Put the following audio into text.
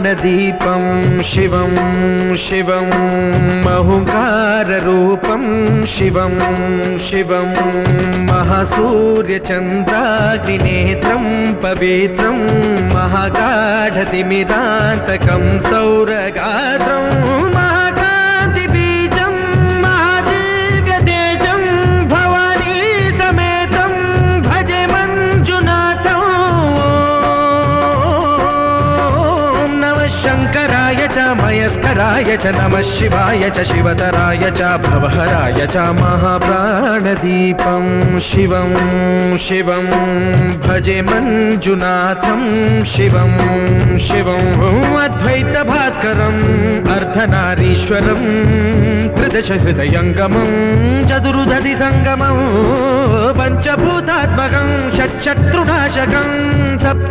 प्राणदीपं शिवं शिवं महुकाररूपं शिवं शिवं महासूर्यचन्द्राग्निनेत्रं पवित्रं महागाढतिमिरान्तकं सौरगात्रं महाकान्तिबीजं महादिव्यतेजं भवानी समेतं भजे मञ्जुनाथं। शङ्कराय च मयस्कराय च नमः शिवाय च शिवतराय च भवहराय च महाप्राणदीपं शिवं शिवं भजे मञ्जुनाथं शिवं शिवं अद्वैतभास्करम् अर्धनारीश्वरं त्रिदशहृदयङ्गमं चतुर्दधिसङ्गमं पञ्चभूतात्मकं षट्शत्रुनाशकं